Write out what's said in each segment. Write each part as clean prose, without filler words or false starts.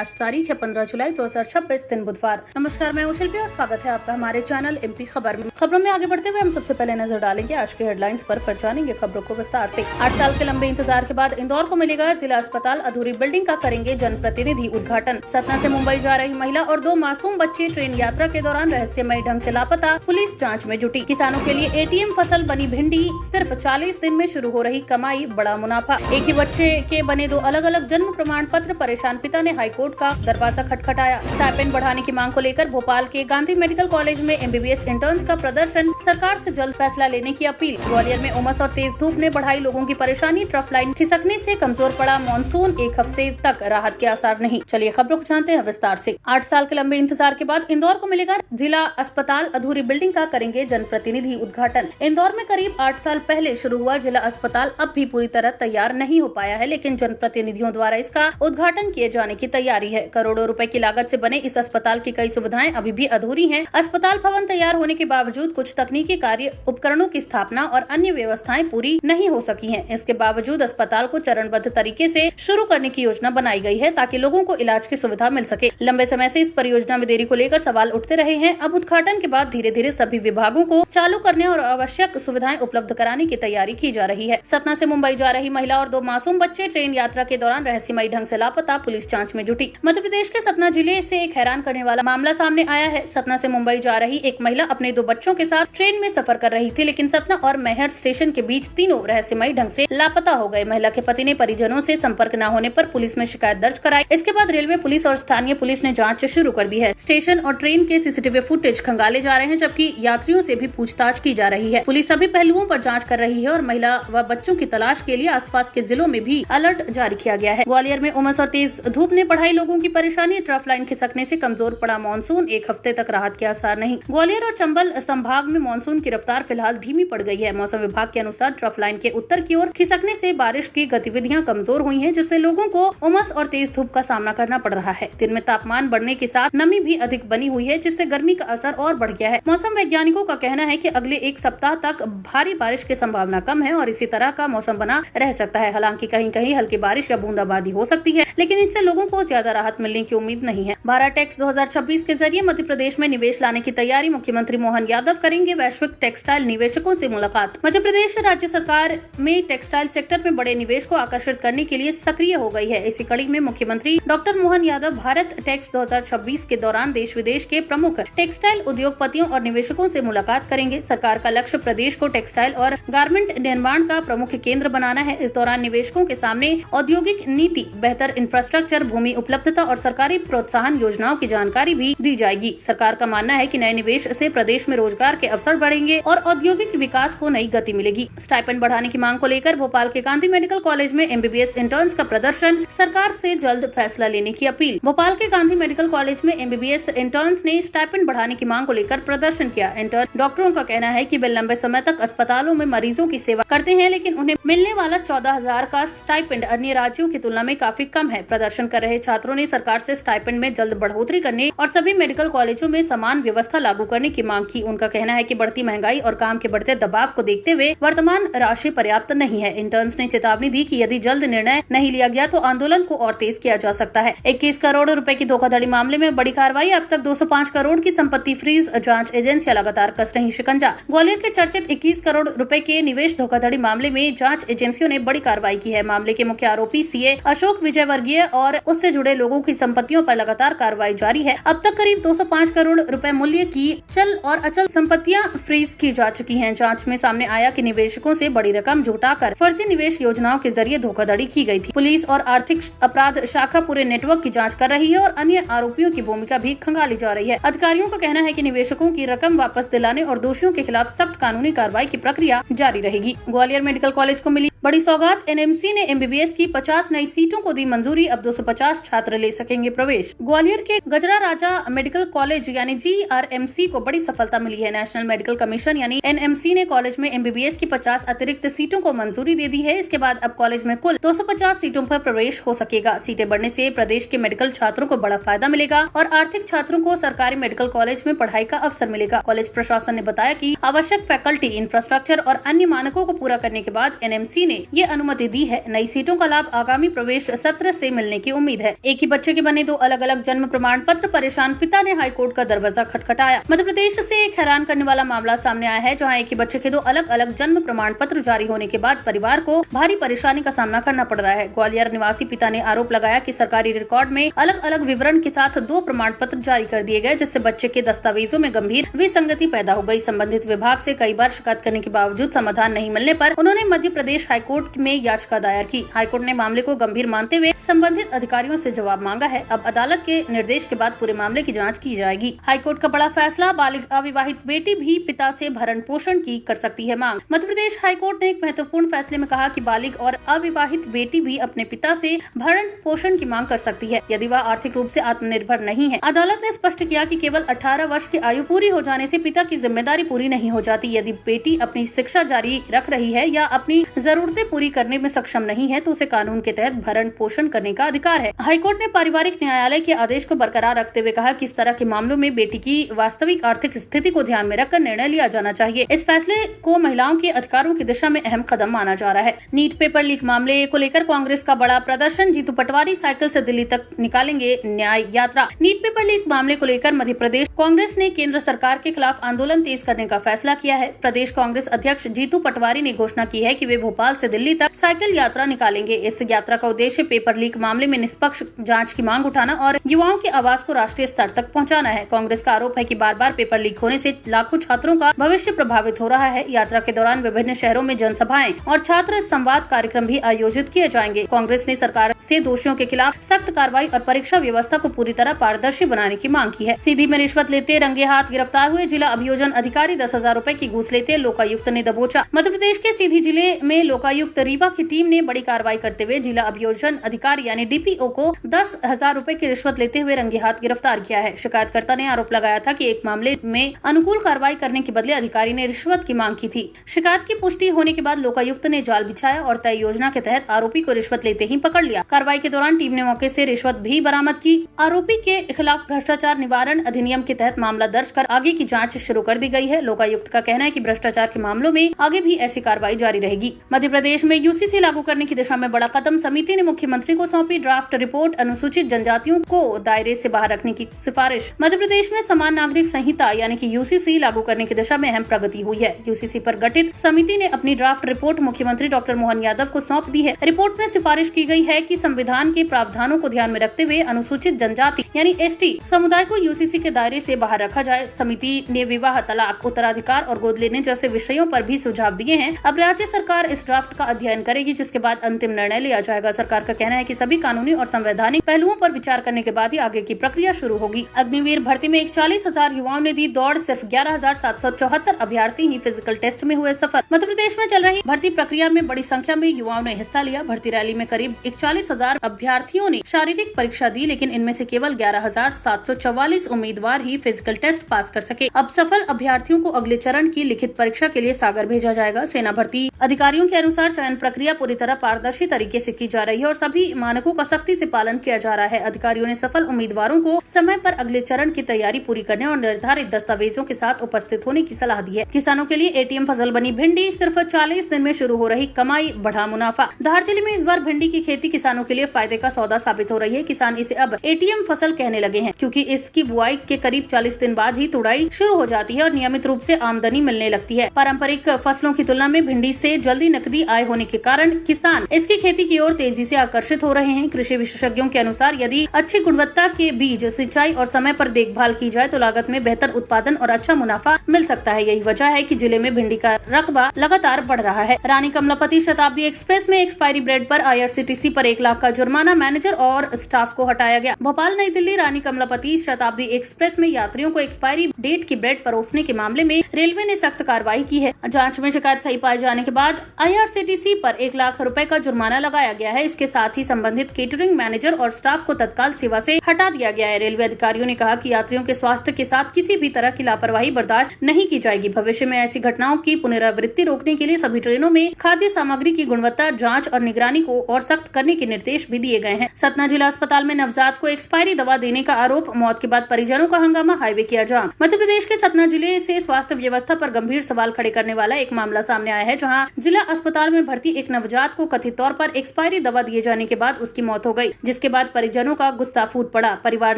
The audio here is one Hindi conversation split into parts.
आज तारीख है 15 जुलाई 2026 दिन बुधवार। नमस्कार, मैं शिल्पी और स्वागत है आपका हमारे चैनल एमपी खबर में। खबरों में आगे बढ़ते हुए हम सबसे पहले नजर डालेंगे आज के हेडलाइंस पर, फिर जानेंगे खबरों को विस्तार से। 8 साल के लंबे इंतजार के बाद इंदौर को मिलेगा जिला अस्पताल। अधूरी बिल्डिंग का करेंगे जनप्रतिनिधि उद्घाटन। सतना से मुंबई जा रही महिला और 2 मासूम बच्चे ट्रेन यात्रा के दौरान रहस्यमयी ढंग से लापता, पुलिस जाँच में जुटी। किसानों के लिए एटीएम फसल बनी भिंडी, सिर्फ 40 दिन में शुरू हो रही कमाई, बड़ा मुनाफा। एक ही बच्चे के बने 2 अलग अलग जन्म प्रमाण पत्र, परेशान पिता ने हाईकोर्ट का दरवाजा खटखटाया। स्टाइपेंड बढ़ाने की मांग को लेकर भोपाल के गांधी मेडिकल कॉलेज में एमबीबीएस इंटर्न्स का प्रदर्शन, सरकार से जल्द फैसला लेने की अपील। ग्वालियर में उमस और तेज धूप ने बढ़ाई लोगों की परेशानी, ट्रफ लाइन खिसकने से कमजोर पड़ा मॉनसून, 1 हफ्ते तक राहत के आसार नहीं। चलिए खबरों को जानते हैं विस्तार से। 8 साल के लंबे इंतजार के बाद इंदौर को मिलेगा जिला अस्पताल। अधूरी बिल्डिंग का करेंगे जनप्रतिनिधि उद्घाटन। इंदौर में करीब 8 साल पहले शुरू हुआ जिला अस्पताल अब भी पूरी तरह तैयार नहीं हो पाया है, लेकिन जनप्रतिनिधियों द्वारा इसका उद्घाटन किए जाने की तैयारी है। करोड़ों रुपए की लागत से बने इस अस्पताल की कई सुविधाएं अभी भी अधूरी हैं। अस्पताल भवन तैयार होने के बावजूद कुछ तकनीकी कार्य, उपकरणों की स्थापना और अन्य व्यवस्थाएं पूरी नहीं हो सकी हैं। इसके बावजूद अस्पताल को चरणबद्ध तरीके से शुरू करने की योजना बनाई गई है ताकि लोगों को इलाज की सुविधा मिल सके। लंबे समय से इस परियोजना में देरी को लेकर सवाल उठते रहे हैं। अब उद्घाटन के बाद धीरे धीरे सभी विभागों को चालू करने और आवश्यक सुविधाएं उपलब्ध कराने की तैयारी की जा रही है। सतना से मुंबई जा रही महिला और 2 मासूम बच्चे ट्रेन यात्रा के दौरान रहस्यमयी ढंग से लापता, पुलिस जांच में जुटी। मध्य प्रदेश के सतना जिले से एक हैरान करने वाला मामला सामने आया है। सतना से मुंबई जा रही एक महिला अपने 2 बच्चों के साथ ट्रेन में सफर कर रही थी, लेकिन सतना और मैहर स्टेशन के बीच तीनों रहस्यमयी ढंग से लापता हो गए। महिला के पति ने परिजनों से संपर्क न होने पर पुलिस में शिकायत दर्ज कराई। इसके बाद रेलवे पुलिस और स्थानीय पुलिस ने जाँच शुरू कर दी है। स्टेशन और ट्रेन के सीसीटीवी फुटेज खंगाले जा रहे हैं, जबकि यात्रियों से भी पूछताछ की जा रही है। पुलिस सभी पहलुओं पर जांच कर रही है और महिला व बच्चों की तलाश के लिए आसपास के जिलों में भी अलर्ट जारी किया गया है। ग्वालियर में उमस और तेज धूप ने बढ़ाई लोगों की परेशानी, ट्रफ लाइन खिसकने से कमजोर पड़ा मॉनसून, 1 हफ्ते तक राहत के आसार नहीं। ग्वालियर और चंबल संभाग में मॉनसून की रफ्तार फिलहाल धीमी पड़ गई है। मौसम विभाग के अनुसार ट्रफ लाइन के उत्तर की ओर खिसकने से बारिश की गतिविधियां कमजोर हुई हैं, जिससे लोगों को उमस और तेज धूप का सामना करना पड़ रहा है। दिन में तापमान बढ़ने के साथ नमी भी अधिक बनी हुई है, जिससे गर्मी का असर और बढ़ गया है। मौसम वैज्ञानिकों का कहना है कि अगले 1 सप्ताह तक भारी बारिश की संभावना कम है और इसी तरह का मौसम बना रह सकता है। हालांकि कहीं कहीं हल्की बारिश या बूंदाबांदी हो सकती है, लेकिन इससे लोगों को ज्यादा राहत मिलने की उम्मीद नहीं है। भारत टेक्स 2026 के जरिए मध्य प्रदेश में निवेश लाने की तैयारी, मुख्यमंत्री मोहन यादव करेंगे वैश्विक टेक्सटाइल निवेशकों से मुलाकात। मध्य प्रदेश राज्य सरकार में टेक्सटाइल सेक्टर में बड़े निवेश को आकर्षित करने के लिए सक्रिय हो गई है। इसी कड़ी में मुख्यमंत्री डॉक्टर मोहन यादव भारत टेक्स 2026 के दौरान देश विदेश के प्रमुख टेक्सटाइल उद्योगपतियों और निवेशकों से मुलाकात करेंगे। सरकार का लक्ष्य प्रदेश को टेक्सटाइल और गारमेंट निर्माण का प्रमुख केंद्र बनाना है। इस दौरान निवेशकों के सामने औद्योगिक नीति, बेहतर इंफ्रास्ट्रक्चर, भूमि उपलब्धता और सरकारी प्रोत्साहन योजनाओं की जानकारी भी दी जाएगी। सरकार का मानना है कि नए निवेश से प्रदेश में रोजगार के अवसर बढ़ेंगे और औद्योगिक विकास को नई गति मिलेगी। स्टाइपेंड बढ़ाने की मांग को लेकर भोपाल के गांधी मेडिकल कॉलेज में एमबीबीएस इंटर्न्स का प्रदर्शन, सरकार से जल्द फैसला लेने की अपील। भोपाल के गांधी मेडिकल कॉलेज में एमबीबीएस इंटर्न्स ने स्टाइपेंड बढ़ाने की मांग को लेकर प्रदर्शन किया। इंटर्न डॉक्टरों का कहना है कि वे लंबे समय तक अस्पतालों में मरीजों की सेवा करते हैं, लेकिन उन्हें मिलने वाला 14,000 का स्टाइपेंड अन्य राज्यों की तुलना में काफी कम है। प्रदर्शन कर रहे छात्रों ने सरकार से स्टाइपेंड में जल्द बढ़ोतरी करने और सभी मेडिकल कॉलेजों में समान व्यवस्था लागू करने की मांग की। उनका कहना है कि बढ़ती महंगाई और काम के बढ़ते दबाव को देखते हुए वर्तमान राशि पर्याप्त नहीं है। इंटर्न्स ने चेतावनी दी कि यदि जल्द निर्णय नहीं लिया गया तो आंदोलन को और तेज किया जा सकता है। 21 करोड़ रुपए की धोखाधड़ी मामले में बड़ी कार्रवाई, अब तक 205 करोड़ की संपत्ति फ्रीज, जांच एजेंसियां लगातार कस रही शिकंजा। ग्वालियर के चर्चित 21 करोड़ रुपए के निवेश धोखाधड़ी मामले में जांच एजेंसियों ने बड़ी कार्रवाई की है। मामले के मुख्य आरोपी सीए अशोक विजयवर्गीय और उससे जुड़े लोगों की संपत्तियों पर लगातार कार्रवाई जारी है। अब तक करीब 205 करोड़ रुपए मूल्य की चल और अचल संपत्तियां फ्रीज की जा चुकी हैं। जांच में सामने आया कि निवेशकों से बड़ी रकम जुटाकर फर्जी निवेश योजनाओं के जरिए धोखाधड़ी की गई थी। पुलिस और आर्थिक अपराध शाखा पूरे नेटवर्क की जांच कर रही है और अन्य आरोपियों की भूमिका भी खंगाली जा रही है। अधिकारियों का कहना है कि निवेशकों की रकम वापस दिलाने और दोषियों के खिलाफ सख्त कानूनी कार्रवाई की प्रक्रिया जारी रहेगी। ग्वालियर मेडिकल कॉलेज को मिली बड़ी सौगात, एनएमसी ने एमबीबीएस की 50 नई सीटों को दी मंजूरी, अब 250 छात्र ले सकेंगे प्रवेश। ग्वालियर के गजरा राजा मेडिकल कॉलेज यानी जीआरएमसी को बड़ी सफलता मिली है। नेशनल मेडिकल कमीशन यानी एनएमसी ने कॉलेज में एमबीबीएस की 50 अतिरिक्त सीटों को मंजूरी दे दी है। इसके बाद अब कॉलेज में कुल 250 सीटों पर प्रवेश हो सकेगा। सीटें बढ़ने से प्रदेश के मेडिकल छात्रों को बड़ा फायदा मिलेगा और आर्थिक छात्रों को सरकारी मेडिकल कॉलेज में पढ़ाई का अवसर मिलेगा। कॉलेज प्रशासन ने बताया कि आवश्यक फैकल्टी, इंफ्रास्ट्रक्चर और अन्य मानकों को पूरा करने के बाद एनएमसी ने ये अनुमति दी है। नई सीटों का लाभ आगामी प्रवेश सत्र से मिलने की उम्मीद है। एक ही बच्चे के बने 2 अलग अलग जन्म प्रमाण पत्र, परेशान पिता ने हाईकोर्ट का दरवाजा खटखटाया। मध्य प्रदेश से एक हैरान करने वाला मामला सामने आया है, जहां एक ही बच्चे के 2 अलग अलग जन्म प्रमाण पत्र जारी होने के बाद परिवार को भारी परेशानी का सामना करना पड़ रहा है। ग्वालियर निवासी पिता ने आरोप लगाया कि सरकारी रिकॉर्ड में अलग अलग विवरण के साथ 2 प्रमाण पत्र जारी कर दिए गए, जिससे बच्चे के दस्तावेजों में गंभीर विसंगति पैदा हो गई। संबंधित विभाग से कई बार शिकायत करने के बावजूद समाधान नहीं मिलने पर उन्होंने मध्य प्रदेश हाईकोर्ट में याचिका दायर की। हाईकोर्ट ने मामले को गंभीर मानते हुए संबंधित अधिकारियों से जवाब मांगा है। अब अदालत के निर्देश के बाद पूरे मामले की जांच की जाएगी। हाईकोर्ट का बड़ा फैसला, बालिग अविवाहित बेटी भी पिता से भरण पोषण की कर सकती है मांग। मध्य प्रदेश हाईकोर्ट ने एक महत्वपूर्ण फैसले में कहा कि बालिग और अविवाहित बेटी भी अपने पिता से भरण पोषण की मांग कर सकती है, यदि वह आर्थिक रूप से आत्मनिर्भर नहीं है। अदालत ने स्पष्ट किया कि केवल 18 वर्ष की आयु पूरी हो जाने से पिता की जिम्मेदारी पूरी नहीं हो जाती। यदि बेटी अपनी शिक्षा जारी रख रही है या अपनी जरूरतें पूरी करने में सक्षम नहीं है, तो उसे कानून के तहत भरण पोषण करने का अधिकार है। हाईकोर्ट ने पारिवारिक न्यायालय के आदेश को बरकरार रखते हुए कहा कि इस तरह के मामलों में बेटी की वास्तविक आर्थिक स्थिति को ध्यान में रखकर निर्णय लिया जाना चाहिए। इस फैसले को महिलाओं के अधिकारों की दिशा में अहम कदम माना जा रहा है। नीट पेपर लीक मामले को लेकर कांग्रेस का बड़ा प्रदर्शन, जीतू पटवारी साइकिल से दिल्ली तक निकालेंगे न्याय यात्रा। नीट पेपर लीक मामले को लेकर मध्य प्रदेश कांग्रेस ने केंद्र सरकार के खिलाफ आंदोलन तेज करने का फैसला किया है। प्रदेश कांग्रेस अध्यक्ष जीतू पटवारी ने घोषणा की है कि वे भोपाल से दिल्ली तक साइकिल यात्रा निकालेंगे। इस यात्रा का उद्देश्य पेपर लीक मामले में निष्पक्ष जांच की मांग उठाना और युवाओं की आवाज को राष्ट्रीय स्तर तक पहुंचाना है। कांग्रेस का आरोप है कि बार बार पेपर लीक होने से लाखों छात्रों का भविष्य प्रभावित हो रहा है। यात्रा के दौरान विभिन्न शहरों में जनसभाएं और छात्र संवाद कार्यक्रम भी आयोजित किए जाएंगे। कांग्रेस ने सरकार से दोषियों के खिलाफ सख्त कार्रवाई और परीक्षा व्यवस्था को पूरी तरह पारदर्शी बनाने की मांग की है। सीधी में रिश्वत लेते रंगे हाथ गिरफ्तार हुए जिला अभियोजन अधिकारी 10,000 रूपए की घूस लेते लोकायुक्त ने दबोचा। मध्य प्रदेश के सीधी जिले में लोकायुक्त रीवा की टीम ने बड़ी कार्रवाई करते हुए जिला अभियोजन अधिकारी यानी डीपीओ को 10,000 रूपए की रिश्वत लेते हुए रंगे हाथ गिरफ्तार किया है। शिकायतकर्ता ने आरोप लगाया था कि एक मामले में अनुकूल कार्रवाई करने के बदले अधिकारी ने रिश्वत की मांग की थी। शिकायत की पुष्टि होने के बाद लोकायुक्त ने जाल बिछाया और तय योजना के तहत आरोपी को रिश्वत लेते ही पकड़ लिया। कार्रवाई के दौरान टीम ने मौके से रिश्वत भी बरामद की। आरोपी के खिलाफ भ्रष्टाचार निवारण अधिनियम के तहत मामला दर्ज कर आगे की जांच शुरू कर दी गई है। लोकायुक्त का कहना है कि भ्रष्टाचार के मामलों में आगे भी ऐसी कार्रवाई जारी रहेगी। मध्य प्रदेश में यूसीसी लागू करने की दिशा में बड़ा कदम, समिति ने मुख्यमंत्री को सौंपी ड्राफ्ट रिपोर्ट, अनुसूचित जनजातियों को दायरे से बाहर रखने की सिफारिश। मध्य प्रदेश में समान नागरिक संहिता यानी कि यूसीसी लागू करने की दिशा में अहम प्रगति हुई है। यूसीसी पर गठित समिति ने अपनी ड्राफ्ट रिपोर्ट मुख्यमंत्री डॉक्टर मोहन यादव को सौंप दी है। रिपोर्ट में सिफारिश की गई है कि संविधान के प्रावधानों को ध्यान में रखते हुए अनुसूचित जनजाति यानी एसटी समुदाय को यूसीसी के दायरे से बाहर रखा जाए। समिति ने विवाह, तलाक, उत्तराधिकार और गोद लेने जैसे विषयों पर भी सुझाव दिए हैं। अब राज्य सरकार इस ड्राफ्ट का अध्ययन करेगी, जिसके बाद अंतिम निर्णय लिया जाएगा। सरकार का कहना है कि सभी कानूनी और संवैधानिक पहलुओं पर विचार करने के बाद ही आगे की प्रक्रिया शुरू होगी। अग्निवीर भर्ती में 41,000 युवाओं ने दी दौड़, सिर्फ 11,774 अभ्यर्थी ही फिजिकल टेस्ट में हुए सफल। मध्य प्रदेश में चल रही भर्ती प्रक्रिया में बड़ी संख्या में युवाओं ने हिस्सा लिया। भर्ती रैली में करीब 41,000 अभ्यर्थियों ने शारीरिक परीक्षा दी, लेकिन इनमें से केवल 11,744 उम्मीदवार ही फिजिकल टेस्ट पास कर सके। अब सफल अभ्यर्थियों को अगले चरण की लिखित परीक्षा के लिए सागर भेजा जाएगा। सेना भर्ती अधिकारियों के अनुसार चयन प्रक्रिया पूरी तरह पारदर्शी तरीके से की जा रही है और सभी मानकों का सख्ती से पालन किया जा रहा है। अधिकारियों ने सफल उम्मीदवारों को समय पर अगले चरण की तैयारी पूरी करने और निर्धारित दस्तावेजों के साथ उपस्थित होने की सलाह दी है। किसानों के लिए एटीएम फसल बनी भिंडी, सिर्फ 40 दिन में शुरू हो रही कमाई, बढ़ा मुनाफा। धार जिले में इस बार भिंडी की खेती किसानों के लिए फायदे का सौदा साबित हो रही है। किसान इसे अब एटीएम फसल कहने लगे हैं, क्योंकि इसकी बुआई के करीब 40 दिन बाद ही तुड़ाई शुरू हो जाती है और नियमित रूप से आमदनी मिलने लगती है। पारंपरिक फसलों की तुलना में भिंडी से जल्दी नकदी आय होने के कारण किसान इसकी खेती की ओर तेजी से आकर्षित हो रहे हैं। कृषि विशेषज्ञों के अनुसार यदि अच्छी गुणवत्ता के बीज, सिंचाई और समय पर देखभाल की जाए तो लागत में बेहतर उत्पादन और अच्छा मुनाफा मिल सकता है। यही वजह है कि जिले में भिंडी का रकबा लगातार बढ़ रहा है। रानी कमलापति शताब्दी एक्सप्रेस में एक्सपायरी ब्रेड पर IRCTC पर 1 लाख का जुर्माना, मैनेजर और स्टाफ को हटाया गया। भोपाल नई दिल्ली रानी कमलापति शताब्दी एक्सप्रेस में यात्रियों को एक्सपायरी डेट की ब्रेड परोसने के मामले में रेलवे ने सख्त कार्रवाई की है। जांच में शिकायत सही पाए जाने के बाद IRCTC पर 1 लाख रुपए का जुर्माना लगाया गया है। इसके साथ ही संबंधित केटरिंग मैनेजर और स्टाफ को तत्काल सेवा से हटा दिया गया है। रेलवे अधिकारियों ने कहा कि यात्रियों के स्वास्थ्य के साथ किसी भी तरह की लापरवाही बर्दाश्त नहीं की जाएगी। भविष्य में ऐसी घटनाओं की पुनरावृत्ति रोकने के लिए सभी ट्रेनों में खाद्य सामग्री की गुणवत्ता जांच और निगरानी को और सख्त करने के निर्देश भी दिए गए हैं। सतना जिला अस्पताल में नवजात को एक्सपायरी दवा देने का आरोप, मौत के बाद परिजनों का हंगामा। हंगामा, हाईवे किया जाम। मध्य प्रदेश के सतना जिले से स्वास्थ्य व्यवस्था पर गंभीर सवाल खड़े करने वाला एक मामला सामने आया है, जहां जिला अस्पताल में भर्ती एक नवजात को कथित तौर पर एक्सपायरी दवा दिए जाने के बाद उसकी मौत हो गई, जिसके बाद परिजनों का गुस्सा फूट पड़ा। परिवार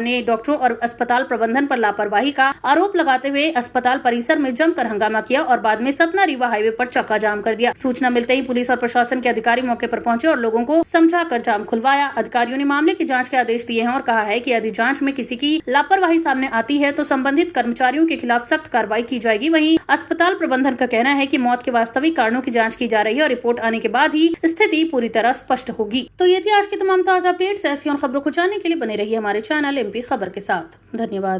ने डॉक्टरों और अस्पताल प्रबंधन पर लापरवाही का आरोप लगाते हुए अस्पताल परिसर में जमकर हंगामा किया और बाद में सतना रीवा हाईवे पर चक्का जाम कर दिया। सूचना मिलते ही पुलिस और प्रशासन के अधिकारी मौके पर पहुंचे और लोगों को समझाकर जाम खुलवाया। अधिकारियों ने मामले की जांच के आदेश दिए हैं और कहा है कि यदि जांच में किसी की लापरवाही सामने आती है तो संबंधित कर्मचारियों के खिलाफ सख्त कार्रवाई की जाएगी। वहीं अस्पताल प्रबंधन का कहना है कि मौत के वास्तविक कारणों की जांच की जा रही है और रिपोर्ट आने के बाद ही स्थिति पूरी तरह स्पष्ट होगी। तो ये थी आज की तमाम ताजा अपडेट्स। ऐसी और खबरों को जानने के लिए बने रहिए हमारे चैनल एमपी खबर के साथ। धन्यवाद।